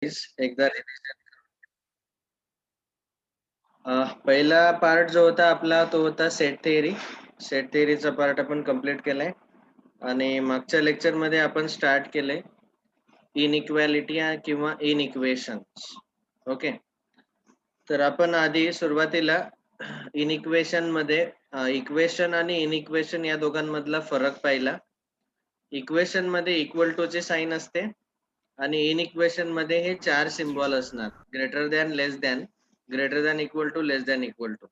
एकदा रिव्हिजन. पहिला पार्ट जो होता आपला तो होता सेट थिअरी. सेट थिअरीचा पार्ट आपण कंप्लीट केलाय आणि मागच्या लेक्चरमध्ये आपण स्टार्ट केलंय इनइक्वॅलिटी किंवा इनइक्वेशन्स. ओके. तर आपण आधी सुरुवातीला इनइक्वेशन मध्ये इक्वेशन आणि इनइक्वेशन या दोघांमधला फरक पाहिला. इक्वेशन मध्ये इक्वल टू चे साइन असते आणि इनइक्वेशन मध्ये हे चार सिम्बॉल असणार: greater than, less than, greater than equal to, less than equal to.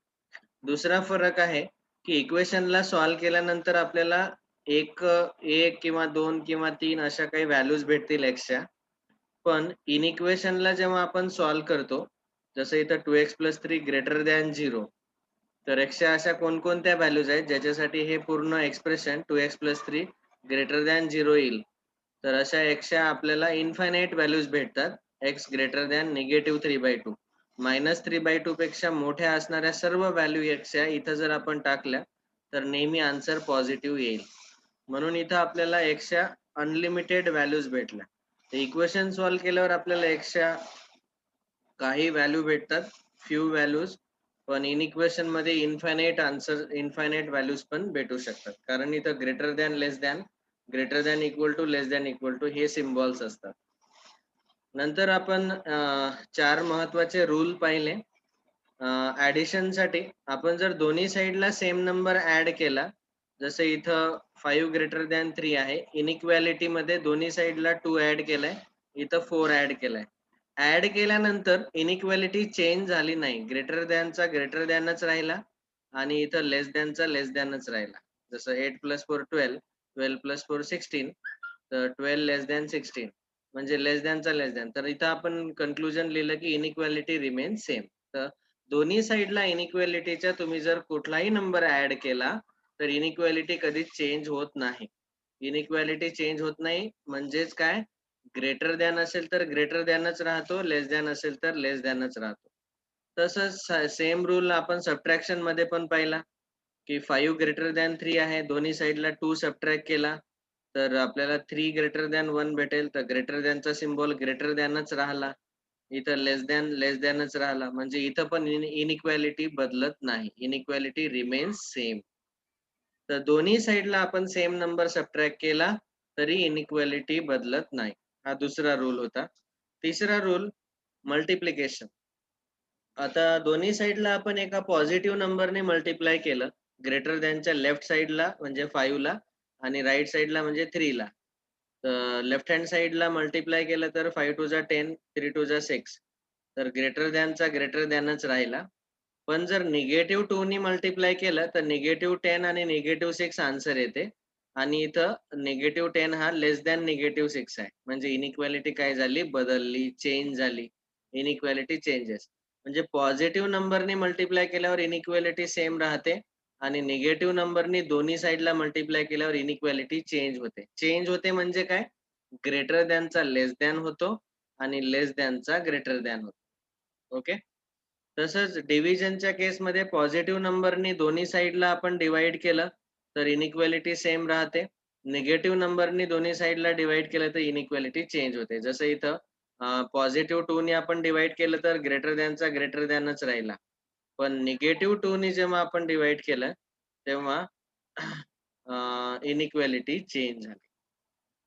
दुसरा फरक आहे की इक्वेशनला सॉल्व्ह केल्यानंतर आपल्याला एक किंवा दोन किंवा तीन अशा काही व्हॅल्यूज भेटतील एक्सच्या. पण इनइक्वेशनला जेव्हा आपण सॉल्व्ह करतो, जसं इथं 2x+3 ग्रेटर दॅन 0, तर एक्सच्या अशा कोणकोणत्या व्हॅल्यूज आहेत ज्याच्यासाठी हे पूर्ण एक्सप्रेशन 2x+3 ग्रेटर दॅन 0 येईल. तर अशा एक्सच्या आपल्याला इन्फायनाईट व्हॅल्यूज भेटतात. एक्स ग्रेटर दॅन -3/2, -3/2 पेक्षा मोठ्या असणाऱ्या सर्व व्हॅल्यू एक्सच्या इथं जर आपण टाकल्या तर नेहमी आन्सर पॉझिटिव्ह येईल. म्हणून इथं आपल्याला एक्सच्या अनलिमिटेड व्हॅल्यूज भेटल्या. तर इक्वेशन सॉल्व्ह केल्यावर आपल्याला एक्सच्या काही व्हॅल्यू भेटतात, फ्यू व्हॅल्यूज. पण इनइक्वेशन मध्ये इन्फायनाईट आन्सर, इन्फायनाईट व्हॅल्यूज पण भेटू शकतात, कारण इथं greater than, less than, greater than equal to, less than equal to हे सिम्बॉल्स असतात. नंतर आपण चार महत्वाचे रूल पाहिले. ऍडिशन साठी आपण जर दोन्ही साइडला सेम नंबर ऍड केला, जसं इथं 5 ग्रेटर दॅन 3 आहे, इनइक्वॅलिटी मध्ये दोन्ही साइडला 2 ऍड केलाय, इथं 4 ऍड केलाय. ऍड केल्यानंतर इनइक्वॅलिटी चेंज झाली नाही, ग्रेटर दॅनचा ग्रेटर दॅनच राहिला आणि इथं लेस दॅनचा लेस दॅनच राहिला. जसं 8 + 4 12, 12 + 4 16, तर 12 लेस दॅन 16 म्हणजे लेस दॅनचा लेस दॅन. तर इथं आपण कन्क्लुजन लिहिलं की इनइक्वॅलिटी रिमेन सेम. तर दोन्ही साइडला इनइक्वॅलिटीच्या तुम्ही जर कुठलाही नंबर ऍड केला तर इनइक्वॅलिटी कधीच चेंज होत नाही. इनइक्वॅलिटी चेंज होत नाही म्हणजेच काय, ग्रेटर दॅन असेल तर ग्रेटर दॅनच राहतो, लेस दॅन असेल तर लेस दॅनच राहतो. तसंच सेम रूल आपण सबट्रॅक्शन मध्ये पण पाहिला की 5 ग्रेटर दॅन 3 आहे, दोन्ही साइडला 2 सबट्रॅक्ट केला तर आपल्याला 3 ग्रेटर दॅन 1 भेटेल. तर ग्रेटर दॅनचा सिम्बॉल ग्रेटर दॅनच राहिला, इथं लेस दॅनच राहिला, म्हणजे इथं पण इनइक्वॅलिटी बदलत नाही, इनइक्वॅलिटी रिमेन्स सेम. तर दोन्ही साइडला आपण सेम नंबर सबट्रॅक्ट केला तरी इनइक्वॅलिटी बदलत नाही. हा दुसरा रूल होता. तिसरा रूल मल्टिप्लिकेशन. आता दोन्ही साइडला आपण एका पॉझिटिव्ह नंबरने मल्टिप्लाय केलं, ग्रेटर दॅनच्या लेफ्ट साइडला म्हणजे 5 ला आणि राईट साइडला म्हणजे 3 ला. तर लेफ्ट हँड साइडला मल्टिप्लाय केलं तर 5 टू जा 10, 3 टू जा 6, तर ग्रेटर दॅनचा ग्रेटर दॅनच राहिला. पण जर निगेटिव्ह 2 नी मल्टिप्लाय केलं तर -10 आणि -6 आन्सर येते आणि इथं -10 हा लेस दॅन -6 आहे. म्हणजे इनइक्वॅलिटी काय झाली, बदलली, चेंज झाली. इनइक्वॅलिटी चेंजेस म्हणजे पॉझिटिव्ह नंबरने मल्टिप्लाय केल्यावर इनइक्वॅलिटी सेम राहते आणि निगेटिव्ह नंबरने दोन्ही साइडला मल्टिप्लाय केल्यावर इनइक्वॅलिटी चेंज होते. चेंज होते म्हणजे काय, ग्रेटर दॅनचा लेस दॅन होतो आणि लेस दॅनचा ग्रेटर दॅन होतो. ओके. तसंच डिव्हिजनच्या केसमध्ये पॉझिटिव्ह नंबरने दोन्ही साइडला आपण डिवाइड केलं तर इनइक्वॅलिटी सेम राहते. निगेटिव्ह नंबरने दोन्ही साइडला डिवाइड केलं तर इनइक्वॅलिटी चेंज होते. जसं इथं पॉझिटिव्ह 2 ने आपण डिवाइड केलं तर ग्रेटर दॅनचा ग्रेटर दॅनच राहिला. पण निगेटिव्ह 2 ने जेव्हा आपण डिवाइड केलं तेव्हा इनइक्वॅलिटी चेंज झाली.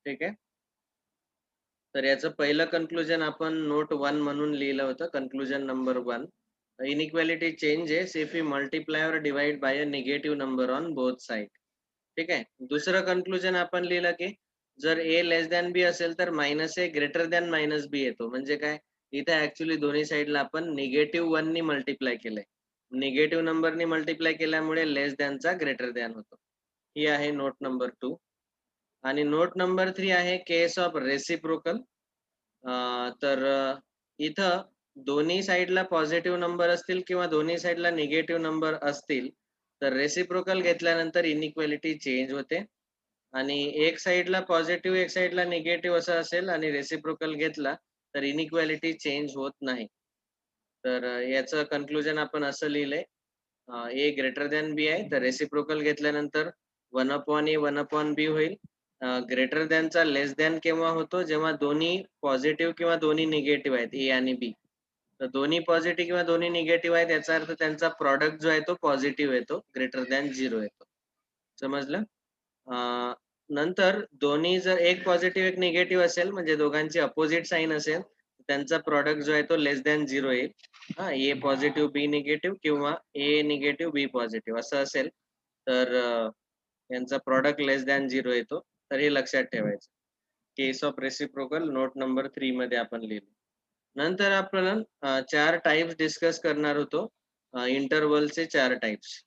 ठीक आहे. तर याचं पहिलं कन्क्लुजन आपण नोट 1 म्हणून लिहिलं होतं. Conclusion number 1, inequality changes if you multiply और divide by a negative number on both side. ठीक आहे. दुसरं कन्क्लुजन आपण लिहिलं की जर a लेस दॅन b असेल तर -a ग्रेटर दॅन -b येतो. म्हणजे काय, इथे ऍक्च्युली दोन्ही साइडला आपण -1 नी मल्टिप्लाय केलंय. निगेटिव्ह नंबरनी मल्टिप्लाय केल्यामुळे लेस दॅनचा ग्रेटर दॅन होतो. ही आहे नोट नंबर 2. आणि नोट नंबर 3 आहे केस ऑफ रेसिप्रोकल. तर इथं दोन्ही साइडला पॉझिटिव्ह नंबर असतील किंवा दोन्ही साइडला निगेटिव्ह नंबर असतील तर रेसिप्रोकल घेतल्यानंतर इनइक्वॅलिटी चेंज होते. आणि एक साइडला पॉझिटिव्ह एक साइडला निगेटिव्ह असं असेल आणि रेसिप्रोकल घेतला तर इनइक्वॅलिटी चेंज होत नाही. तर याचं कन्क्लुजन आपण असं लिहिलंय, a ग्रेटर दॅन b आहे तर रेसिप्रोकल घेतल्यानंतर 1/a 1/b होईल ग्रेटर दॅनचा लेस दॅन केव्हा होतो, जेव्हा दोन्ही पॉझिटिव्ह किंवा दोन्ही निगेटिव्ह आहेत, ए आणि बी. तर दोन्ही पॉझिटिव्ह किंवा दोन्ही निगेटिव्ह आहेत, याचा अर्थ त्यांचा प्रॉडक्ट जो आहे तो पॉझिटिव्ह येतो, ग्रेटर दॅन 0 येतो. समजलं? नंतर दोन्ही जर एक पॉझिटिव्ह एक निगेटिव्ह असेल, म्हणजे दोघांची अपोजिट साइन असेल, त्यांचा प्रॉडक्ट जो आहे तो लेस दॅन 0 येईल. ए पॉझिटिव्ह बी निगेटिव्ह किंवा ए निगेटिव्ह बी पॉझिटिव्ह असं असेल, तर यांचा प्रॉडक्ट लेस दॅन 0 येतो. तर हे लक्षात ठेवायचं. केस ऑफ रेसिप्रोकल नोट नंबर 3 मध्ये आपण लिहिलं. नंतर आपण 4 टाइप्स डिस्कस करणार होतो. इंटरवलचे 4 टाइप्स.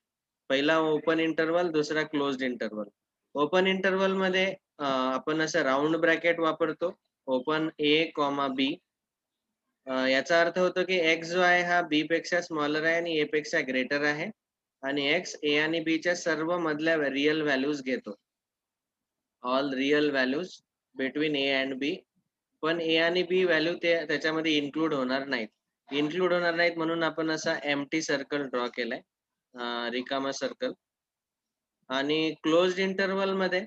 पहिला ओपन इंटरवल, दुसरा क्लोज्ड इंटरवल. ओपन इंटरवल मध्ये आपण असं राउंड ब्रॅकेट वापरतो. ओपन ए, बी. याचा अर्थ होतो की एक्स जो आहे हा बी पेक्षा स्मॉलर आहे आणि ए पेक्षा ग्रेटर आहे, आणि एक्स ए आणि बी च्या सर्व मधल्या रिअल व्हॅल्यूज घेतो. All real values between A and B. पण ए आणि बी व्हॅल्यू त्याच्यामध्ये इन्क्लूड होणार नाहीत. इन्क्लूड होणार नाहीत म्हणून आपण असा एम्प्टी सर्कल ड्रॉ केलाय, रिकामा सर्कल. आणि क्लोज्ड इंटरवल मध्ये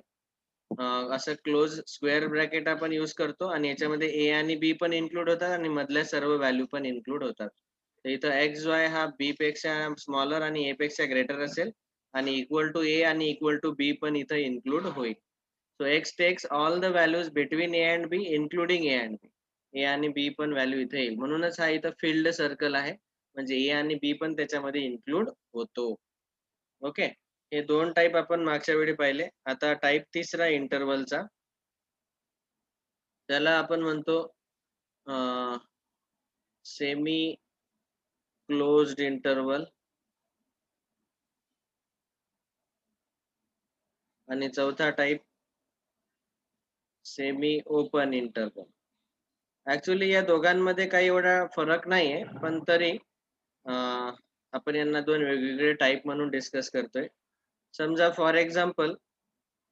असं क्लोज स्क्वेअर ब्रॅकेट आपण यूज करतो, आणि याच्यामध्ये ए आणि बी पण इन्क्लूड होतात आणि मधल्या सर्व व्हॅल्यू पण इन्क्लूड होतात. तर इथं एक्स जो आहे हा बी पेक्षा स्मॉलर आणि ए पेक्षा ग्रेटर असेल, आणि इक्वल टू ए आणि इक्वल टू बी पण इथं इन्क्लूड होईल. So X takes all the values between A and B including A and B. A आणि बी पण व्हॅल्यू इथे येईल, म्हणूनच हा इथं फिल्ड सर्कल आहे, म्हणजे ए आणि बी पण त्याच्यामध्ये इन्क्लूड होतो. ओके, हे 2 टाइप आपण मागच्या वेळी पाहिले. आता टाइप तिसरा इंटरवलचा, त्याला आपण म्हणतो सेमी क्लोज्ड इंटरवल, आणि चौथा type semi open interval. Actually या दोघांमध्ये काही एवढा फरक नाहीये, पण तरी आपण यांना 2 वेगवेगळे टाइप म्हणून डिस्कस करतोय. समजा फॉर एक्झाम्पल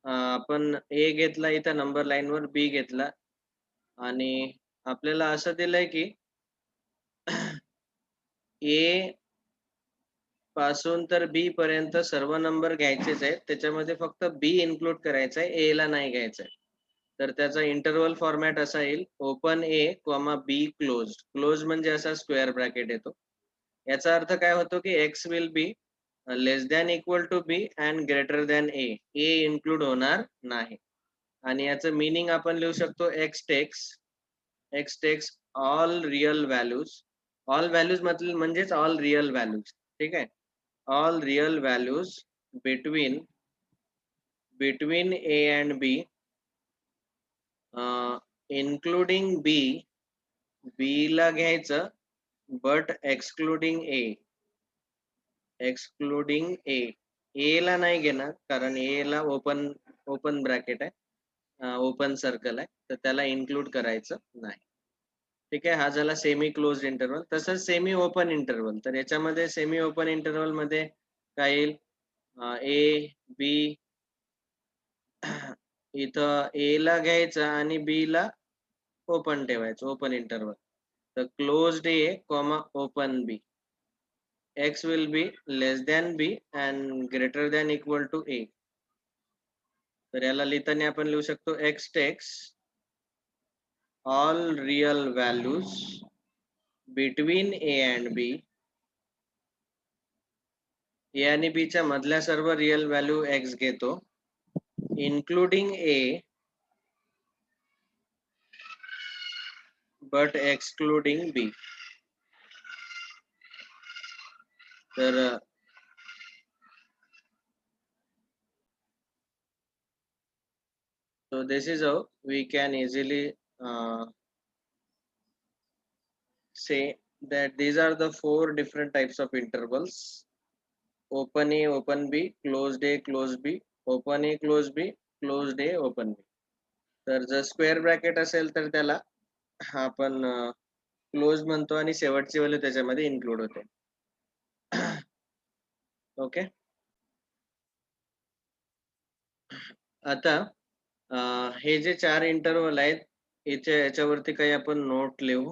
आपण ए घेतला, इथं नंबर लाईन वर बी घेतला, आणि आपल्याला असं दिलंय की ए पासून तर बी पर्यंत सर्व नंबर घ्यायचेच आहेत, त्याच्यामध्ये फक्त बी इन्क्लूड करायचा आहे, ए ला नाही घ्यायचंय. तर त्याचा इंटरवल फॉर्मॅट असा येईल, open A, be close. Close म्हणजे असा स्क्वेअर ब्रॅकेट येतो. याचा अर्थ काय होतो की X will be less than equal to B and greater than A. A include होणार नाही. आणि याचं मीनिंग आपण लिहू शकतो, X takes all real values. All values म्हणजेच ऑल रिअल व्हॅल्यूज. ठीक आहे, all real values between A and B, including B. B ला घ्यायचं बट एक्सक्लुडिंग ए. ए ला नाही घेणार, कारण ए ला ओपन ब्रॅकेट आहे, ओपन सर्कल आहे, तर त्याला इन्क्लूड करायचं नाही. ठीक आहे, हा झाला सेमी क्लोज इंटरवल. तसंच सेमी ओपन इंटरवल, तर याच्यामध्ये सेमी ओपन इंटरवल मध्ये काय येईल, ए बी, इथं ए ला घ्यायचं आणि बी ला ओपन ठेवायचं, ओपन इंटरवल. तर closed A, open B. X will be less than B and greater than equal to A. तर याला लिहिताना आपण लिहू शकतो, X takes all real values between A and B. A आणि B च्या मधल्या सर्व रिअल व्हॅल्यू X घेतो, including A but excluding B. तर so this is how we can easily say that these are the 4 different types of intervals: open A, open B, closed A, closed B, open A, closed B, closed A, open B. तर जर square bracket असेल तर त्याला आपण close म्हणतो, आणि शेवटची value त्याच्यामध्ये इन्क्लूड होते. ओके, आता हे जे 4 इंटरवल आहेत, याच्यावरती काही आपण नोट लिहू.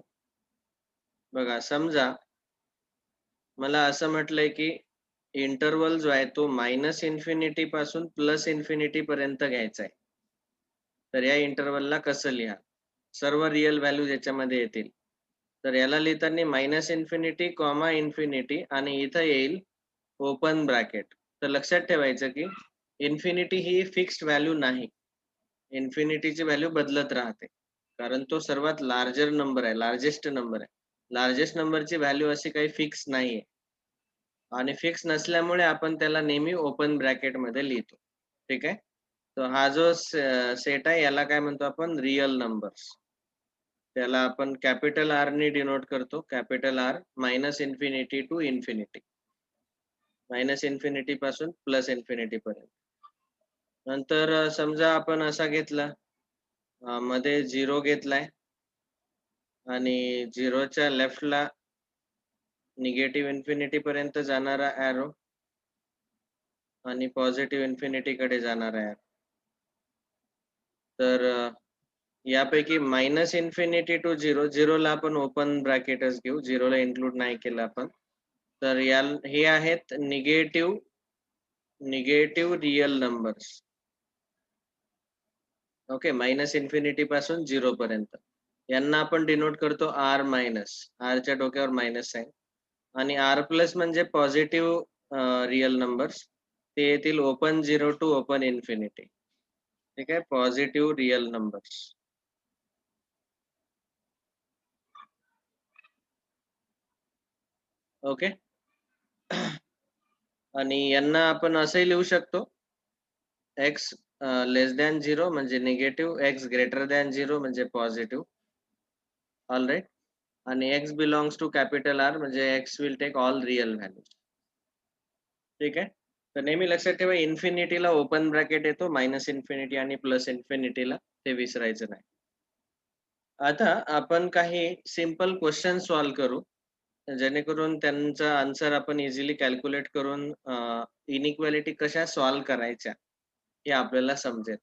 बघा, समजा मला असं म्हटलंय की इंटरवल जो आहे तो -इन्फिनिटी पासून +इन्फिनिटी पर्यंत घ्यायचा आहे. तर या इंटरवलला कसं लिहा? सर्व रिअल व्हॅल्यूज याच्यामध्ये येतील. तर याला लिहिताना -इन्फिनिटी, इन्फिनिटी आणि इथं येईल ओपन ब्रॅकेट. तर लक्षात ठेवायचं की इन्फिनिटी ही फिक्स्ड व्हॅल्यू नाही. इन्फिनिटीची व्हॅल्यू बदलत राहते. कारण तो सर्वात लार्जर नंबर आहे, लार्जेस्ट नंबर आहे. लार्जेस्ट नंबरची व्हॅल्यू अशी काही फिक्स नाहीये. आणि फिक्स नसल्यामुळे आपण त्याला नेहमी ओपन ब्रॅकेटमध्ये लिहितो. ठीक आहे? तर हा जो सेट आहे याला काय म्हणतो आपण? Real numbers. त्याला आपण कॅपिटल आर ने डिनोट करतो. Capital R -minus infinity to infinity. -Minus infinity पासून +इन्फिनिटी पर्यंत. नंतर समजा आपण असा घेतला मध्ये 0 घेतलाय आणि 0च्या लेफ्टला निगेटिव्ह इन्फिनिटी पर्यंत जाणारा एरो आणि पॉझिटिव्ह इन्फिनिटी कडे जाणारा एरो. तर यापैकी -इन्फिनिटी टू 0, 0 ला आपण ओपन ब्रॅकेटच घेऊ. 0 ला इन्क्लूड नाही केलं आपण. तर हे आहेत negative real numbers. Okay, -infinity पासून 0 पर्यंत. यांना आपण डिनोट करतो R मायनस. R च्या डोक्यावर मायनस आहे. आणि R+ म्हणजे पॉझिटिव्ह रिअल नंबर्स. ते येतील ओपन 0 टू ओपन इन्फिनिटी. ठीक आहे, पॉझिटिव्ह रिअल नंबर्स. ओके. आणि यांना आपण असंही लिहू शकतो x लेस दॅन 0 म्हणजे निगेटिव्ह, x ग्रेटर दॅन 0 म्हणजे पॉझिटिव्ह. All right. आणि x belongs to capital R म्हणजे x will take all real values. ठीक आहे. तर नेहमी लक्षात ठेवा इन्फिनिटीला ओपन ब्रॅकेट येतो, -इन्फिनिटी आणि +इन्फिनिटीला ते विसरायचं नाही. आता आपण काही सिंपल क्वेश्चन सॉल्व्ह करू, जेणेकरून त्यांचा आन्सर आपण इझिली कॅल्क्युलेट करून इनइक्वालिटी कशा सॉल्व्ह करायच्या हे आपल्याला समजेल.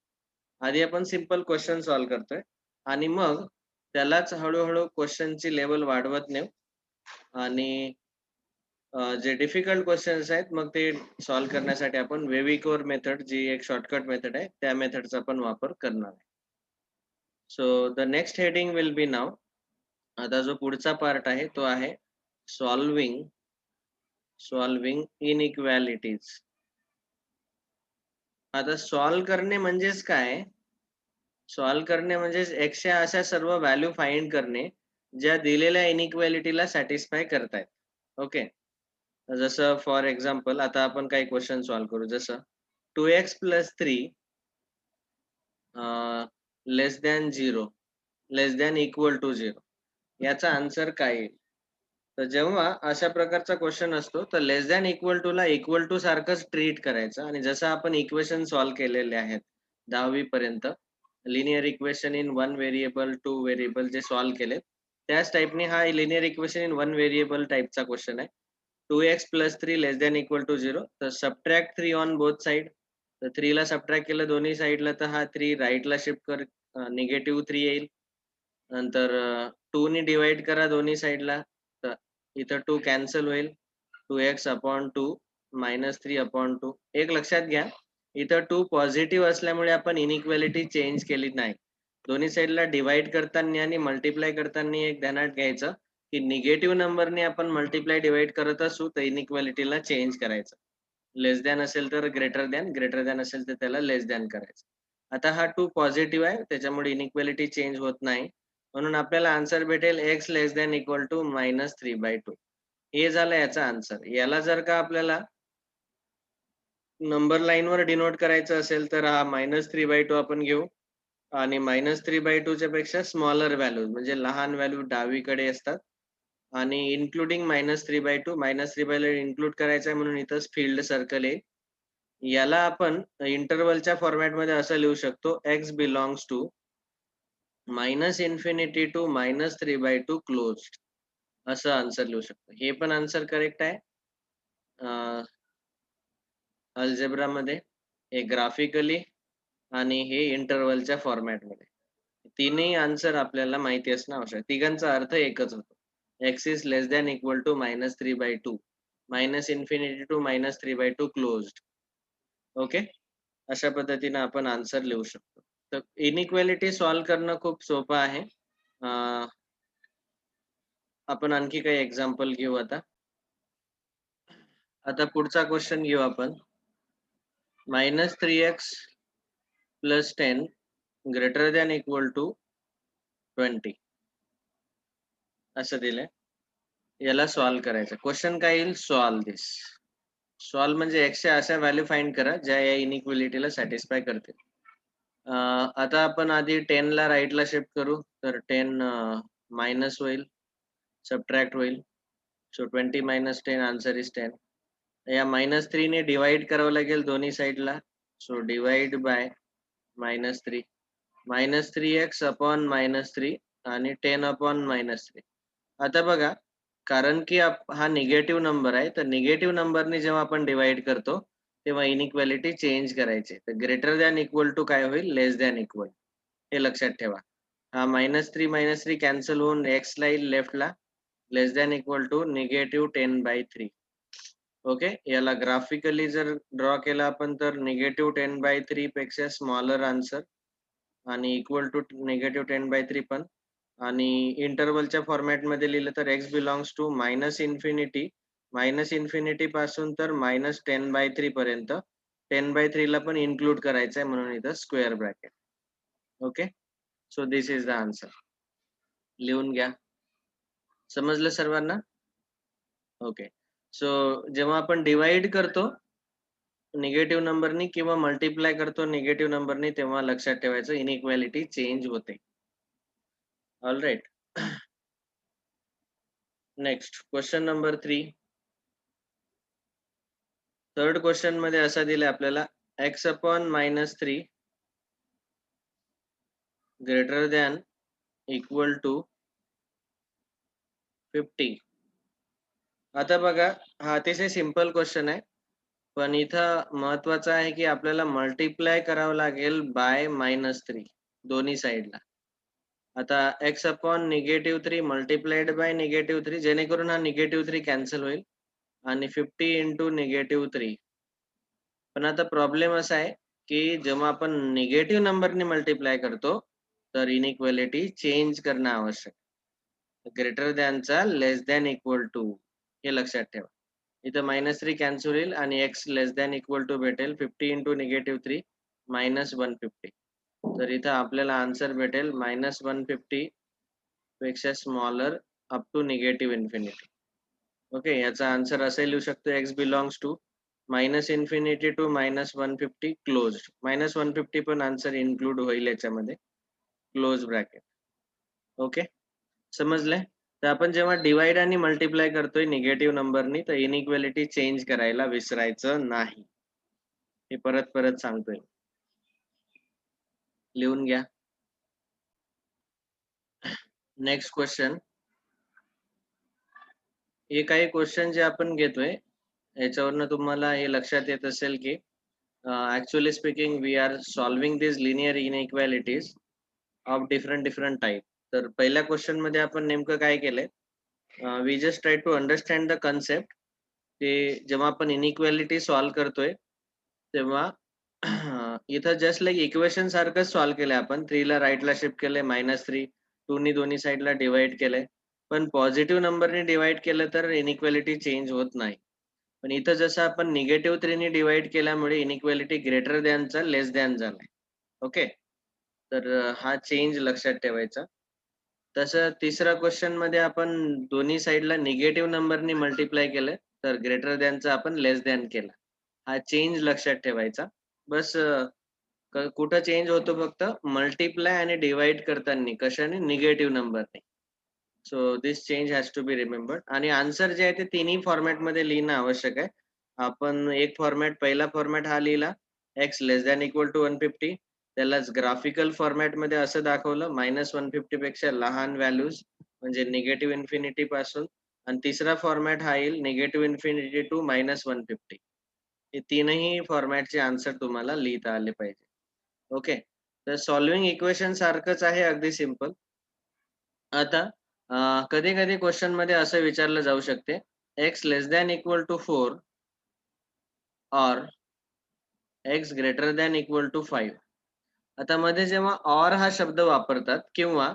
आधी आपण सिंपल क्वेश्चन सॉल्व्ह करतोय आणि मग त्यालाच हळू-हळू क्वेश्चनची लेवल वाढवत नेऊ आणि जे डिफिकल्ट क्वेश्चन्स आहेत मग ते सॉल्व्ह करण्यासाठी आपण वेव्हिकोर मेथड जी एक शॉर्टकट मेथड आहे त्या मेथडचा पण वापर करणार आहे. So the next heading will be now. आता जो पुढचा पार्ट आहे तो आहे सॉल्विंग इनइक्वालिटीज. आता सॉल्व्ह करणे म्हणजेच काय? सॉल्व्ह करणे म्हणजे एक्सच्या अशा सर्व व्हॅल्यू फाइंड करणे ज्या दिलेल्या इनइक्वालिटीला सॅटिस्फाय करतायत. ओके. जसं फॉर एक्झाम्पल आता आपण काही क्वेश्चन सॉल्व्ह करू. जसं 2x + 3 less than 0, less than equal to 0 याचा आन्सर काय येईल? तर जेव्हा अशा प्रकारचा क्वेश्चन असतो तर लेस दॅन इक्वल टू ला इक्वल टू सारखंच ट्रीट करायचं आणि जसं आपण इक्वेशन सॉल्व्ह केलेले आहेत 10वी पर्यंत linear equation in 1 variable 2 variable जे सॉल्व्ह केले त्याच टाइपने हा लिनियर इक्वेशन इन 1 व्हेरिएबल टाइपचा क्वेश्चन आहे. 2x + 3 less than equal to 0, तर सबट्रॅक्ट 3 ऑन बोथ साइड. तर 3 ला सबट्रॅक्ट केलं दोन्ही साइडला तर हा 3 राईटला शिफ्ट कर, निगेटिव्ह 3 येईल. नंतर 2 ने डिवाइड करा दोन्ही साइडला तर इथं 2 कॅन्सल होईल. 2x/2 -3/2. एक लक्षात घ्या, इथं 2 पॉझिटिव्ह असल्यामुळे आपण इनइक्वालिटी चेंज केली नाही. दोन्ही साइडला डिवाइड करताना आणि मल्टिप्लाय करताना एक ध्यानात घ्यायचं की निगेटिव्ह नंबरने आपण मल्टिप्लाय डिवाइड करत असू तर इनइक्वालिटीला चेंज करायचं. लेस दॅन असेल तर ग्रेटर दॅन, ग्रेटर दॅन असेल तर त्याला लेस दॅन करायचं. आता हा 2 पॉझिटिव्ह आहे त्याच्यामुळे इनइक्वालिटी चेंज होत नाही. म्हणून आपल्याला आन्सर भेटेल x less than equal to -3/2. हे झालं याचा आन्सर. याला जर का आपल्याला नंबर लाईनवर डिनोट करायचं असेल तर हा -3/2 आपण घेऊ आणि -3/2 च्या पेक्षा स्मॉलर व्हॅल्यूज म्हणजे लहान व्हॅल्यू डावीकडे असतात आणि इन्क्लुडिंग -3/2, -3/2 इन्क्लूड करायचं आहे म्हणून इथंच फील्ड सर्कल आहे. याला आपण इंटरव्हलच्या फॉर्मॅटमध्ये असं लिहू शकतो x belongs to -minus infinity to -3/2 closed. असं आन्सर लिहू शकतो. हे पण आन्सर करेक्ट आहे. अल्जेब्रामध्ये, हे ग्राफिकली आणि हे इंटरव्हलच्या फॉर्मॅटमध्ये. तीनही आन्सर आपल्याला माहिती असणं आवश्यक आहे. तिघांचा अर्थ एकच होतो. x is less than equal to -3/2, -minus infinity to -3/2 closed. Okay. अशा पद्धतीने आपण आन्सर लिहू शकतो. तर इनइक्वालिटी सॉल्व्ह करणं खूप सोपं आहे. आपण आणखी काही एक्झाम्पल घेऊ आता. आता पुढचा क्वेश्चन घेऊ आपण. -3x + 10 > 20 असं दिलंय. याला सॉल्व्ह करायचं. क्वेश्चन काय येईल? सॉल्व्ह दिस. सॉल्व्ह म्हणजे एक्सच्या अशा व्हॅल्यू फाइंड करा ज्या या इनइक्वालिटीला सॅटिस्फाय करतील. आता आपण आधी 10 ला राईटला शिफ्ट करू. तर 10 मायनस होईल, सबट्रॅक्ट होईल. So 20 - 10 answer is 10. या -3 ने डिवाइड करावं लागेल दोन्ही साइडला. So divide by -3. -3x upon -3 आणि 10 अपॉन -3. आता बघा, कारण की हा निगेटिव्ह नंबर आहे, तर निगेटिव्ह नंबरने जेव्हा आपण डिवाइड करतो, तेव्हा इनइक्वालिटी चेंज करायची. तर ग्रेटर दॅन इक्वल टू काय होईल? लेस दॅन इक्वल. हे लक्षात ठेवा. हा -3 कॅन्सल होऊन x ला येईल लेफ्टला, लेस दॅन इक्वल टू -10/3. ओके. याला ग्राफिकली जर ड्रॉ केला आपण तर -10/3 पेक्षा स्मॉलर आन्सर आणि इक्वल टू -10/3 पण. आणि इंटरव्हलच्या फॉर्मॅटमध्ये लिहिलं तर x बिलॉंग्स टू -इन्फिनिटी पासून तर -10/3 पर्यंत. 10/3 ला पण इन्क्लूड करायचं आहे म्हणून इथं square bracket. Okay. So this is the answer. लिहून घ्या. समजलं सर्वांना? ओके. सो जेव्हा आपण डिवाइड करतो निगेटिव्ह नंबरनी किंवा मल्टिप्लाय करतो निगेटिव्ह नंबरनी, तेव्हा लक्षात ठेवायचं इनइक्वालिटी चेंज होते. All right. Next question number 3. Third question मध्ये असं दिलंय आपल्याला, x upon -3 greater than equal to 50. आता बघा, हा अतिशय सिंपल क्वेश्चन आहे, पण इथं महत्वाचं आहे की आपल्याला मल्टिप्लाय करावं लागेल बाय -3 दोन्ही साइडला. आता x अपॉन -3 मल्टिप्लाइड बाय -3, जेणेकरून हा -3 कॅन्सल होईल आणि 50 इंटू -3. पण आता प्रॉब्लेम असा आहे की जेव्हा आपण निगेटिव्ह नंबरने मल्टिप्लाय करतो, तर इनइक्वालिटी चेंज करणं आवश्यक. ग्रेटर दॅनचा लेस दॅन इक्वल टू, हे लक्षात ठेवा. इथं -3 कॅन्सल होईल आणि x less than equal to भेटेल 50 इंटू -3 -150. तर इथं आपल्याला आन्सर भेटेल -150 पेक्षा smaller up to -minus infinity. Okay. याचा आन्सर असे लिहू शकतो, x belongs to -minus infinity to -150 closed. -150 पण आन्सर इन्क्लूड होईल याच्यामध्ये, क्लोज ब्रॅकेट. ओके. समजलंय? तर आपण जेव्हा डिवाइड आणि मल्टिप्लाय करतोय निगेटिव्ह नंबरनी, तर इनइक्वालिटी चेंज करायला विसरायचं नाही. हे परत परत सांगतोय. लिहून घ्या. Next question. हे काही क्वेश्चन जे आपण घेतोय, याच्यावरनं तुम्हाला हे लक्षात येत असेल की actually speaking we are solving these linear inequalities of different type. तर पहिल्या क्वेश्चन मध्ये आपण नेमकं काय केलंय, we just try to understand the concept. ते जेव्हा आपण इनइक्वालिटी सॉल्व्ह करतोय तेव्हा इथं जस्ट लाईक इक्वेशन सारखंच सॉल्व्ह केलंय आपण. 3 ला राईटला शिफ्ट केलंय, -3 2 नी दोन्ही साइडला डिवाइड केलंय. पण पॉझिटिव्ह नंबरने डिवाइड केलं तर इनइक्वालिटी चेंज होत नाही. पण इथं जसं आपण -3 ने डिवाइड केल्यामुळे इनइक्वालिटी ग्रेटर दॅनचा लेस दॅन झालाय. ओके. तर हा चेंज लक्षात ठेवायचा. तसं तिसऱ्या क्वेश्चन मध्ये आपण दोन्ही साइडला निगेटिव्ह नंबरने मल्टिप्लाय केलंय, तर ग्रेटर दॅनचा आपण लेस दॅन केला. हा चेंज लक्षात ठेवायचा. बस कुठं चेंज होतो फक्त मल्टिप्लाय आणि डिवाइड करताना कशाने? निगेटिव्ह नंबरने. So this change has to be remembered. आणि आन्सर जे आहे ते तिन्ही फॉर्मॅट मध्ये लिहिणं आवश्यक आहे. आपण एक फॉर्मॅट, पहिला फॉर्मॅट हा लिहिला, x less than equal to 150. त्यालाच ग्राफिकल फॉर्मॅट मध्ये असं दाखवलं, -150 पेक्षा लहान व्हॅल्यूज म्हणजे निगेटिव्ह इन्फिनिटी पासून. आणि तिसरा फॉर्मॅट हा येईल निगेटिव्ह इन्फिनिटी टू -150. हे तीनही फॉर्मॅटचे आन्सर तुम्हाला लिहिता आले पाहिजे. ओके. तर सॉल्विंग इक्वेशन सारखंच आहे, अगदी सिंपल. आता कधी कधी क्वेश्चन मध्ये असं विचारलं जाऊ शकते, x less than equal to 4 और x greater than equal to 5. आता मध्ये जेव्हा ऑर हा शब्द वापरतात किंवा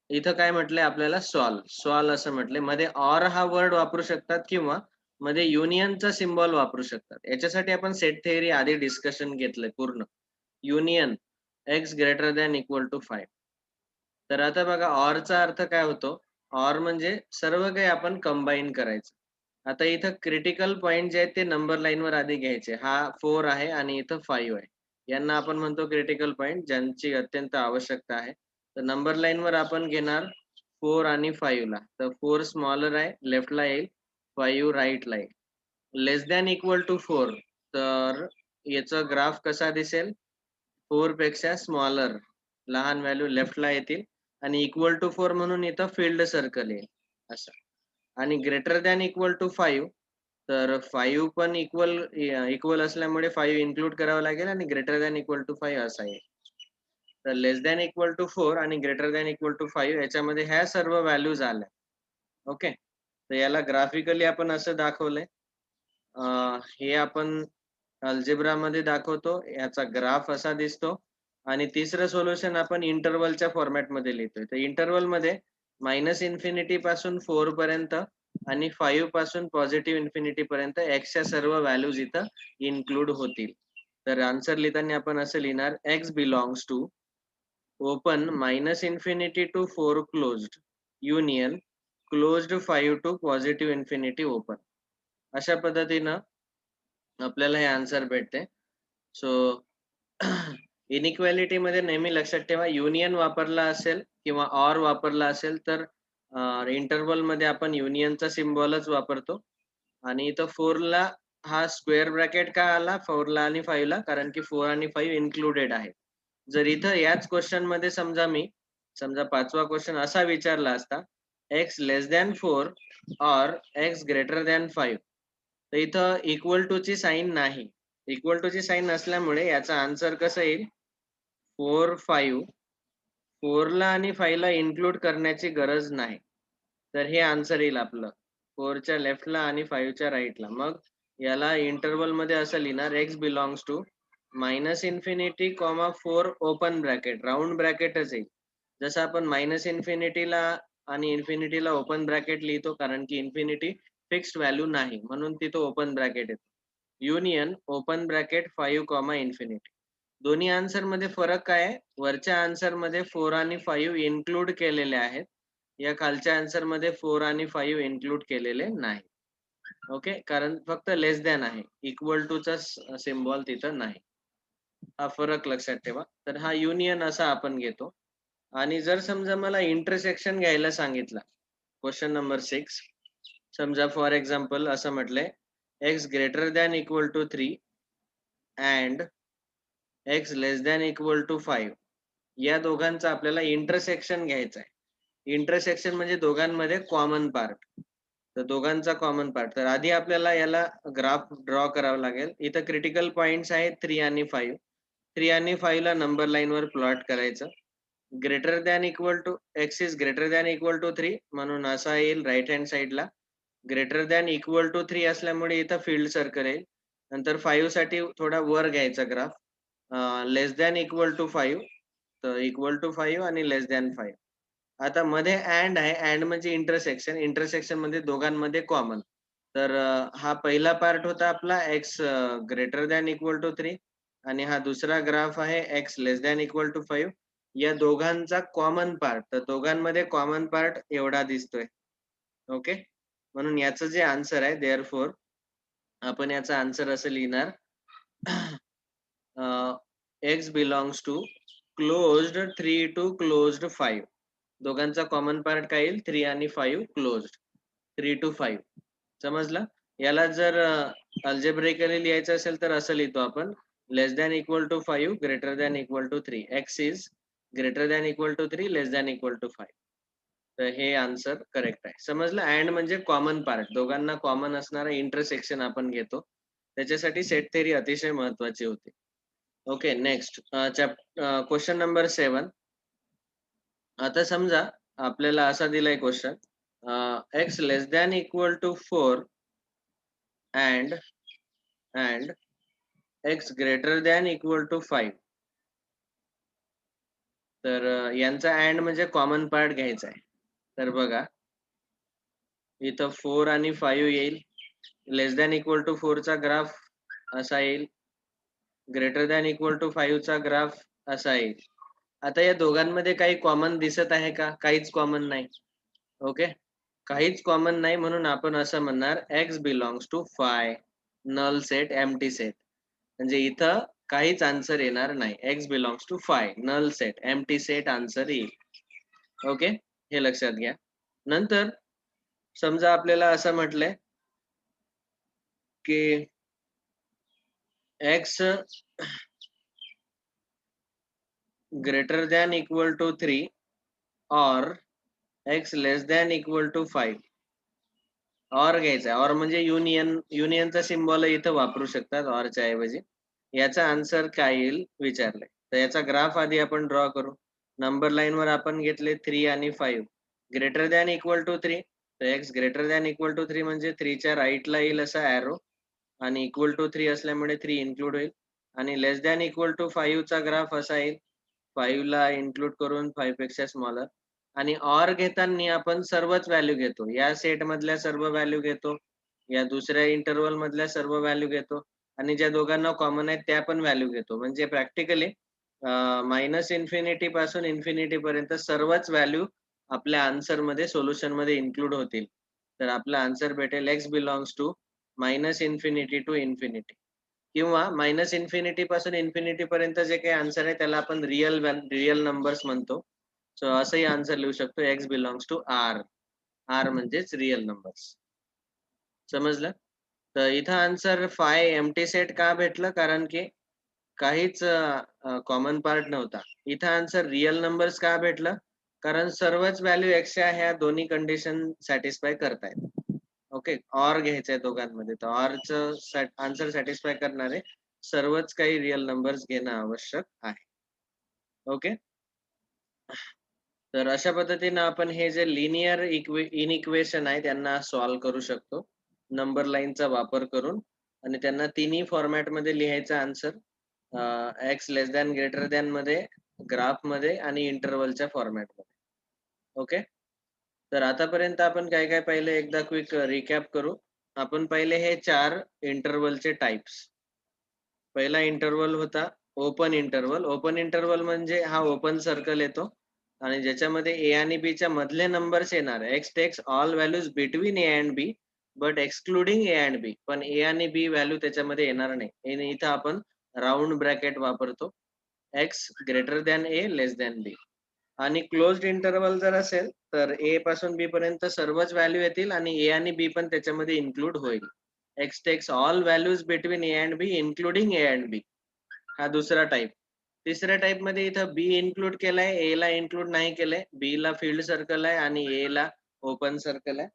इथं काय म्हटलंय आपल्याला सॉल्व असं म्हटलंय. मध्ये ऑर हा वर्ड वापरू शकतात किंवा मध्ये युनियनचा सिम्बॉल वापरू शकतात. याच्यासाठी आपण सेट थिअरी आधी डिस्कशन घेतलंय पूर्ण. Union x greater than equal to 5. तर आता बघा ऑरचा अर्थ काय होतो? ऑर म्हणजे सर्व काही आपण कंबाईन करायचं. आता इथं क्रिटिकल पॉइंट जे आहेत ते नंबर लाईनवर आधी घ्यायचे. हा 4 आहे आणि इथं 5 आहे. यांना आपण म्हणतो क्रिटिकल पॉइंट ज्यांची अत्यंत आवश्यकता आहे. तर नंबर लाईनवर आपण घेणार 4 आणि 5 ला. तर 4 स्मॉलर आहे, लेफ्टला येईल, 5 राईटला येईल. लेस दॅन इक्वल टू 4 तर याचा ग्राफ कसा दिसेल? 4 पेक्षा स्मॉलर, लहान व्हॅल्यू लेफ्टला येतील आणि इक्वल टू 4 म्हणून इथं फील्ड सर्कल येईल असं. आणि ग्रेटर दॅन इक्वल टू 5 तर 5 पण इक्वल असल्यामुळे 5 इन्क्लूड करावं लागेल आणि ग्रेटर दॅन इक्वल टू 5 असा येईल. तर लेस दॅन इक्वल टू 4 आणि ग्रेटर दॅन इक्वल टू 5 याच्यामध्ये ह्या सर्व व्हॅल्यूज आल्या. ओके. तर याला ग्राफिकली आपण असं दाखवलंय. हे आपण अल्जेब्रा मध्ये दाखवतो. याचा ग्राफ असा दिसतो आणि तिसरं सोल्युशन आपण इंटरवलच्या फॉर्मॅट मध्ये लिहितोय. तर इंटरवल मध्ये -इन्फिनिटी पासून 4 पर्यंत आणि 5 पासून पॉझिटिव्ह इन्फिनिटी पर्यंत एक्सच्या सर्व व्हॅल्यूज इथं इन्क्लूड होतील. तर आन्सर लिहिताना आपण असं लिहिणार x belongs to open -minus infinity to 4 closed union closed 5 to positive infinity open. अशा पद्धतीनं आपल्याला हे आन्सर भेटते. सो इनइक्वालिटी मध्ये नेहमी लक्षात ठेवा युनियन वापरला असेल किंवा ऑर वापरला असेल तर इंटरवल मध्ये आपण युनियनचा सिम्बॉलच वापरतो आणि इथं 4 ला हा स्क्वेअर ब्रॅकेट का आला 4 ला आणि 5 ला? कारण की 4 आणि 5 इन्क्लुडेड आहे. जर इथं याच क्वेश्चन मध्ये समजा 5वा क्वेश्चन असा विचारला असता x less than 4 or x greater than 5 तर इथं इक्वल टू ची साईन नाही. इक्वल टू ची साईन नसल्यामुळे याचा आन्सर कसं येईल? 4 5 4 ला आणि 5 ला इन्क्लूड करण्याची गरज नाही. तर हे आन्सर येईल आपलं 4 च्या लेफ्टला आणि 5 च्या राईटला. मग याला इंटरवल मध्ये असं लिहिणार x belongs to -infinity, 4 open bracket, round ब्रॅकेटच येईल. जसं आपण -इन्फिनिटीला आणि इन्फिनिटीला ओपन ब्रॅकेट लिहितो कारण की इन्फिनिटी फिक्स्ड व्हॅल्यू नाही म्हणून तिथं ओपन ब्रॅकेट येतो. Union open bracket 5, infinity. दोन्ही आन्सर मध्ये फरक काय आहे? वरच्या आन्सर मध्ये 4 आणि 5 इन्क्लूड केलेले आहेत. या खालच्या आन्सर मध्ये 4 आणि 5 इन्क्लूड केलेले नाही. ओके, कारण फक्त लेस दॅन आहे, इक्वल टू चा सिम्बॉल तिथं नाही. हा फरक लक्षात ठेवा. तर हा युनियन असा आपण घेतो. आणि जर समजा मला इंटरसेक्शन घ्यायला सांगितलं क्वेश्चन नंबर 6, समजा फॉर एक्झाम्पल असं म्हटलंय x greater than equal to 3 and x less than equal to 5 या दोघांचा आपल्याला इंटरसेक्शन घ्यायचा आहे. इंटरसेक्शन म्हणजे दोघांमध्ये कॉमन पार्ट. तर दोघांचा कॉमन पार्ट. तर आधी आपल्याला याला ग्राफ ड्रॉ करावा लागेल. इथं क्रिटिकल पॉइंट्स आहेत 3 आणि 5. 3 आणि 5 ला नंबर लाईनवर प्लॉट करायचं. Greater than equal to x is greater than equal to 3 म्हणून असा येईल राईट हँड साईडला. ग्रेटर दॅन इक्वल टू 3 असल्यामुळे इथं फील्ड सर्कल येईल. नंतर 5 साठी थोडा वर घ्यायचा graph. Less than equal to 5 तर इक्वल टू 5 आणि लेस दॅन 5. आता मध्ये अँड आहे. अँड म्हणजे इंटरसेक्शन. इंटरसेक्शन मध्ये दोघांमध्ये कॉमन. तर हा पहिला पार्ट होता आपला x greater than equal to 3 आणि हा दुसरा ग्राफ आहे x less than equal to 5. या दोघांचा कॉमन पार्ट. तर दोघांमध्ये कॉमन पार्ट एवढा दिसतोय. ओके, म्हणून याचं जे आन्सर आहे देअरफॉर आपण याचा आन्सर असं लिहिणार x belongs to closed 3 to closed 5. दोघांचा कॉमन पार्ट काय येईल? 3 आणि 5 क्लोज्ड. 3 टू 5 समजलं? याला जर अल्जेब्रिकली लिहायचं असेल तर असं लिहितो आपण less than equal to 5 greater than equal to 3. X is greater than equal to 3 less than equal to 5. तर हे आन्सर करेक्ट आहे. समजलं? अँड म्हणजे कॉमन पार्ट. दोघांना कॉमन असणारा इंटरसेक्शन आपण घेतो. त्याच्यासाठी सेट थिअरी अतिशय महत्वाची होती. Okay, next question number 7. आता समजा आपल्याला असा दिलाय question X less than equal to 4 and X greater than equal to 5. तर यांचा अँड म्हणजे कॉमन पार्ट घ्यायचा आहे. तर बघा इथं 4 आणि 5 येईल. लेस दॅन इक्वल टू 4 चा ग्राफ असा येईल. ग्रेटर दॅन इक्वल टू 5 चा ग्राफ असा येईल. आता या दोघांमध्ये काही कॉमन दिसत आहे का? काहीच कॉमन नाही. ओके. काहीच कॉमन नाही म्हणून आपण असं म्हणणार x बिलॉंग्स टू phi null set empty set. म्हणजे इथं काहीच आन्सर येणार नाही. x बिलॉंग्स टू phi null set empty set answer येईल. ओके, हे लक्षात घ्या. नंतर समजा आपल्याला असं म्हटलंय की x greater than equal to 3 और x less than equal to 5. Or घ्यायचा. ऑर म्हणजे युनियनचा सिम्बॉल इथं वापरू शकतात ऑरच्या ऐवजी. याचा आन्सर काय येईल विचारलंय. तर याचा ग्राफ आधी आपण ड्रॉ करू. नंबर लाईन वर आपण घेतले 3 आणि 5. Greater than equal to 3. तर x greater than equal to 3 म्हणजे 3 च्या राईटला येईल असा एरो आणि इक्वल टू 3 असल्यामुळे 3 इन्क्लूड होईल आणि लेस दॅन इक्वल टू 5 चा ग्राफ असा येईल. 5 ला इन्क्लूड करून 5 पेक्षा स्मॉलर आणि ऑर घेताना आपण सर्वच व्हॅल्यू घेतो. या सेट मधल्या सर्व व्हॅल्यू घेतो. या दुसऱ्या इंटरवल मधल्या सर्व व्हॅल्यू घेतो आणि ज्या दोघांना कॉमन आहेत त्या पण व्हॅल्यू घेतो. म्हणजे प्रॅक्टिकली मायनस इन्फिनिटी पासून इन्फिनिटी पर्यंत सर्वच व्हॅल्यू आपल्या आन्सर मध्ये सोल्युशन मध्ये इन्क्लूड होतील. तर आपला आन्सर भेटेल x belongs to minus infinity to infinity किंवा मायनस इन्फिनिटी पासून इन्फिनिटी पर्यंत जे काही आन्सर आहे त्याला आपण रिअल नंबर्स म्हणतो. सो असंही आन्सर लिहू शकतो x belongs to r. r म्हणजेच रिअल नंबर्स. समजलं? तर इथं आन्सर phi एम्प्टी सेट का भेटलं? कारण की काहीच कॉमन पार्ट नव्हता. इथं आन्सर रिअल नंबर्स का भेटलं? कारण सर्वच व्हॅल्यू x च्या ह्या दोन्ही कंडिशन सॅटिस्फाय करतायत. ओके, ऑर घ्यायचंय दोघांमध्ये. तर ऑरचं आन्सर सॅटिस्फाय करणारे सर्वच काही रिअल नंबर्स घेणं आवश्यक आहे. ओके. तर अशा पद्धतीनं आपण हे जे लिनियर इनइक्वेशन आहे त्यांना सॉल्व्ह करू शकतो. नंबर लाईनचा वापर करून आणि त्यांना तिन्ही फॉर्मॅट मध्ये लिहायचा answer x less than greater than मध्ये, ग्राफ मध्ये आणि इंटरवलच्या फॉर्मॅट मध्ये. ओके. तर आतापर्यंत आपण काय काय पाहिले एकदा क्विक रिकॅप करू. आपण पहिले हे 4 इंटरवलचे टाइप्स. पहिला इंटरवल होता ओपन इंटरवल. ओपन इंटरवल म्हणजे हा ओपन सर्कल येतो आणि ज्याच्यामध्ये ए आणि बी च्या मधले नंबर्स येणार. X takes all values between A and B but excluding A and B. पण ए आणि बी व्हॅल्यू त्याच्यामध्ये येणार नाही. आणि इथं आपण राऊंड ब्रॅकेट वापरतो. एक्स ग्रेटर दॅन ए लेस दॅन बी. आणि क्लोज्ड इंटरवल जर असेल तर ए पासून बी पर्यंत सर्वच व्हॅल्यू येतील आणि ए आणि बी पण त्याच्यामध्ये इन्क्लूड होईल. X takes all values between A and B including A and B. हा दुसरा टाइप. तिसऱ्या टाइप मध्ये इथं बी इन्क्लूड केलाय, ए ला इन्क्लूड नाही केलंय. बी ला फील्ड सर्कल आहे आणि ए ला ओपन सर्कल आहे.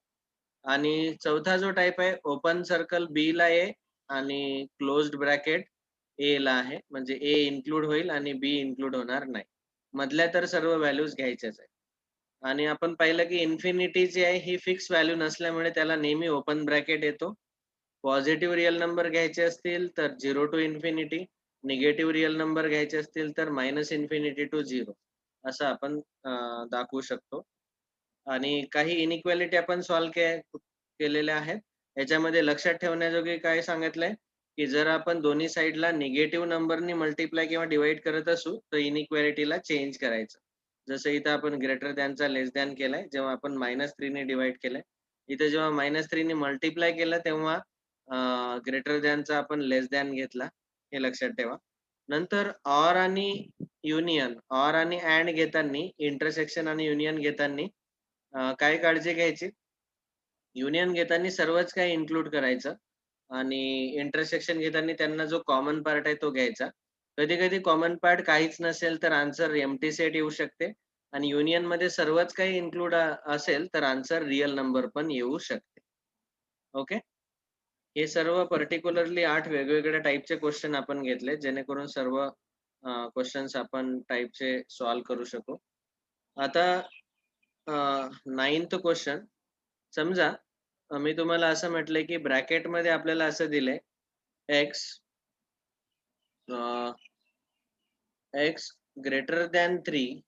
आणि चौथा जो टाइप आहे ओपन सर्कल बी ला आहे आणि क्लोज्ड ब्रॅकेट ए ला आहे. म्हणजे ए इन्क्लूड होईल आणि बी इन्क्लूड होणार नाही. मधल्या तर सर्व व्हॅल्यूज घ्यायच्याच आहे. आणि आपण पाहिलं की इन्फिनिटी जी आहे ही फिक्स व्हॅल्यू नसल्यामुळे त्याला नेहमी ओपन ब्रॅकेट येतो. पॉझिटिव्ह रिअल नंबर घ्यायचे असतील तर 0 to infinity, negative real number घ्यायचे असतील तर मायनस इन्फिनिटी टू 0 असं आपण दाखवू शकतो. आणि काही इनइक्वालिटी आपण सॉल्व्ह केलेल्या आहेत. याच्यामध्ये लक्षात ठेवण्याजोगे काय सांगितलंय की जर आपण दोन्ही साइडला निगेटिव्ह नंबरनी मल्टिप्लाय किंवा डिवाइड करत असू तर इनइक्वालिटीला चेंज करायचं. जसं इथं आपण ग्रेटर दॅनचा लेस दॅन केलाय जेव्हा आपण -3 ने डिवाइड केलंय. इथे जेव्हा -3 ने मल्टिप्लाय केलं तेव्हा ग्रेटर दॅनचा आपण लेस दॅन घेतला. हे लक्षात ठेवा. नंतर ऑर आणि युनियन, ऑर आणि अँड घेताना, इंटरसेक्शन आणि युनियन घेताना काय काळजी घ्यायची? युनियन घेताना सर्वच काही इन्क्लूड करायचं आणि इंटरसेक्शन घेताना त्यांना जो कॉमन पार्ट आहे तो घ्यायचा. कधी-कधी कॉमन पार्ट काहीच नसेल तर आन्सर एम्प्टी सेट येऊ शकते आणि युनियन मध्ये सर्वच काही इन्क्लूड असेल तर आन्सर रिअल नंबर पण येऊ शकते. ओके. हे सर्व पर्टिक्युलरली 8 वेगवेगळ्या टाइपचे क्वेश्चन आपण घेतले जेणेकरून सर्व क्वेश्चन्स आपण टाइपचे सॉल्व्ह करू शकू. आता 9th क्वेश्चन. समजा मी तुम्हाला असं म्हटलंय की ब्रॅकेटमध्ये आपल्याला असं दिलंय x x greater than 3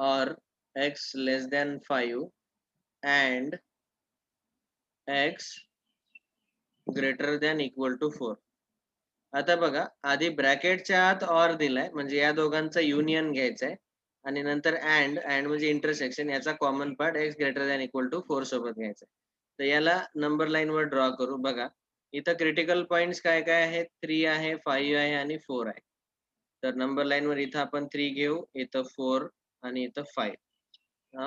or x less than 5 and x greater than equal to 4. आता बघा, आधी ब्रॅकेटच्या आत ऑर दिलाय म्हणजे या दोघांचा युनियन घ्यायचा आहे आणि नंतर अँड म्हणजे इंटरसेक्शन, याचा common part x greater than equal to 4 सोबत घ्यायचा आहे. तर याला नंबर लाईन वर ड्रॉ करू. बघा, इथं क्रिटिकल पॉइंट्स काय काय आहेत? 3 आहे, 5 आहे आणि 4 आहे. तर नंबर लाईन वर इथं आपण 3 घेऊ, इथं 4 आणि इथं 5.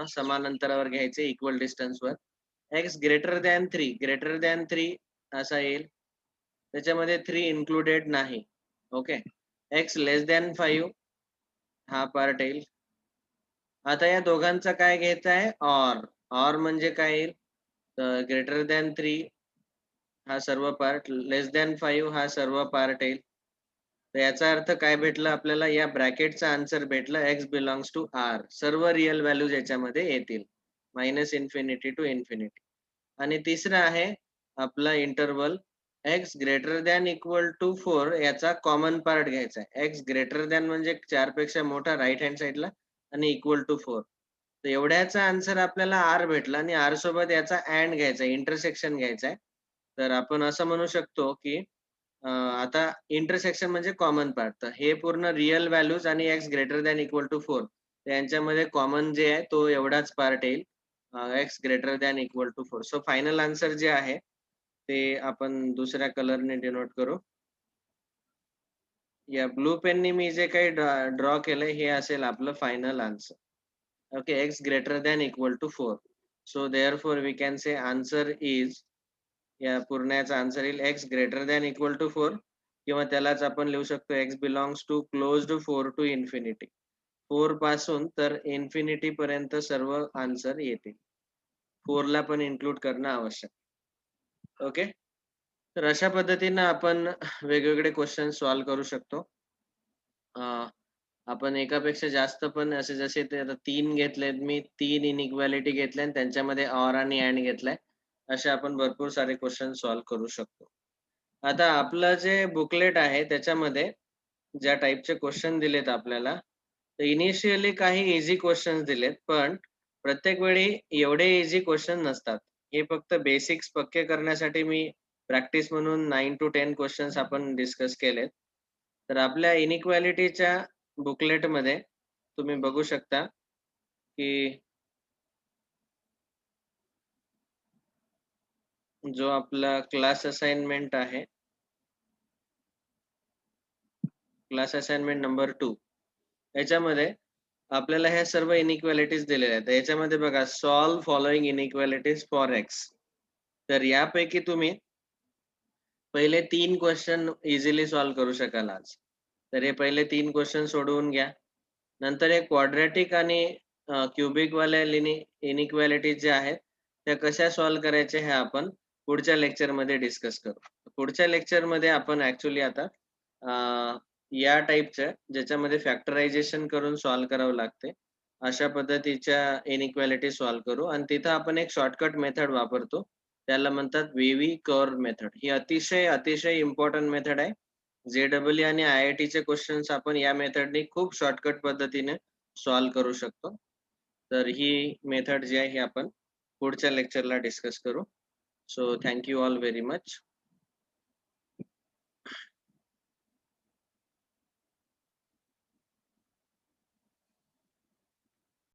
समान अंतरावर घ्यायचे, इक्वल डिस्टन्सवर. x ग्रेटर दॅन 3 असा येईल. त्याच्यामध्ये 3 इन्क्लुडेड नाही. ओके. x लेस दॅन 5 हा पार्ट येईल. आता या दोघांचा काय घ्यायचा आहे? ऑर म्हणजे काय येईल? ग्रेटर दॅन 3 हा सर्व पार्ट, लेस दॅन 5 हा सर्व पार्ट येईल. तर याचा अर्थ काय भेटलं आपल्याला? या ब्रॅकेटचा आन्सर भेटला x बिलॉंग्स टू r. सर्व रिअल व्हॅल्यूज याच्यामध्ये येतील. -Infinity to infinity. आणि तिसरं आहे आपला interval x greater than equal to 4 याचा कॉमन पार्ट घ्यायचा आहे. x ग्रेटर दॅन म्हणजे 4 पेक्षा मोठा राईट हँड साइडला आणि इक्वल टू 4. तर एवढ्याचा आन्सर आपल्याला r भेटला आणि r सोबत याचा अँड घ्यायचा आहे, इंटरसेक्शन घ्यायचा आहे. तर आपण असं म्हणू शकतो की आता इंटरसेक्शन म्हणजे कॉमन पार्ट. तर हे पूर्ण रिअल व्हॅल्यूज आणि x greater than equal to 4 यांच्यामध्ये कॉमन जे आहे तो एवढाच पार्ट येईल, x greater than equal to 4. So final answer जे आहे ते आपण दुसऱ्या कलरने डिनोट करू. या ब्लू पेननी मी जे काही ड्रॉ केलंय हे असेल आपलं final answer. Okay, x greater than equal to 4. So therefore we can say answer is, या पूर्ण याचा आन्सर येईल x greater than equal to 4, किंवा त्यालाच आपण लिहू शकतो x belongs to closed 4 to infinity. 4 पासून तर इन्फिनिटी पर्यंत सर्व आन्सर येतील. 4 ला पण इन्क्लूड करणं आवश्यक. ओके. तर अशा पद्धतीनं आपण वेगवेगळे क्वेश्चन सॉल्व्ह करू शकतो. आपण एकापेक्षा जास्त पण असे, जसे ते आता 3 घेतलेत मी, 3 इनइक्वालिटी घेतल्या आणि त्यांच्यामध्ये ऑर आणि अँड घेतलाय. असे आपण भरपूर सारे क्वेश्चन सॉल्व्ह करू शकतो. आता आपलं जे बुकलेट आहे त्याच्यामध्ये ज्या टाइपचे क्वेश्चन दिलेत आपल्याला, तर इनिशियली काही इझी क्वेश्चन्स दिलेत, पण प्रत्येक वेळी एवढे इझी क्वेश्चन नसतात. हे फक्त बेसिक्स पक्के करण्यासाठी मी प्रॅक्टिस म्हणून 9 to 10 क्वेश्चन्स आपण डिस्कस केलेत. तर आपल्या इनइक्वालिटीच्या बुकलेटमध्ये तुम्ही बघू शकता की जो आपला क्लास असाइनमेंट आहे, क्लास असाइनमेंट नंबर 2, याच्यामध्ये आपल्याला ह्या सर्व इनइक्वालिटीज दिलेल्या आहेत. याच्यामध्ये बघा, solve following inequalities for x. तर यापैकी तुम्ही पहिले 3 क्वेश्चन इझिली सॉल्व्ह करू शकाल आज. तर हे पहिले 3 क्वेश्चन सोडवून घ्या. नंतर हे क्वाड्रॅटिक आणि क्युबिक वाल्या इनइक्वालिटीज ज्या आहेत त्या कशा सॉल्व्ह करायच्या हे आपण पुढच्या लेक्चरमध्ये डिस्कस करू. पुढच्या लेक्चरमध्ये आपण ऍक्च्युली आता या टाईपच्या, ज्याच्यामध्ये फॅक्टरायझेशन करून सॉल्व्ह करावं लागते, अशा पद्धतीच्या इनइक्वालिटी सॉल्व्ह करू. आणि तिथं आपण एक शॉर्टकट मेथड वापरतो, त्याला म्हणतात वेव्ही कर्व मेथड. ही अतिशय अतिशय इम्पॉर्टंट मेथड आहे. JEE आणि IIT चे क्वेश्चन्स आपण या मेथडने खूप शॉर्टकट पद्धतीने सॉल्व्ह करू शकतो. तर ही मेथड जी आहे ही आपण पुढच्या लेक्चरला डिस्कस करू. So thank you all very much.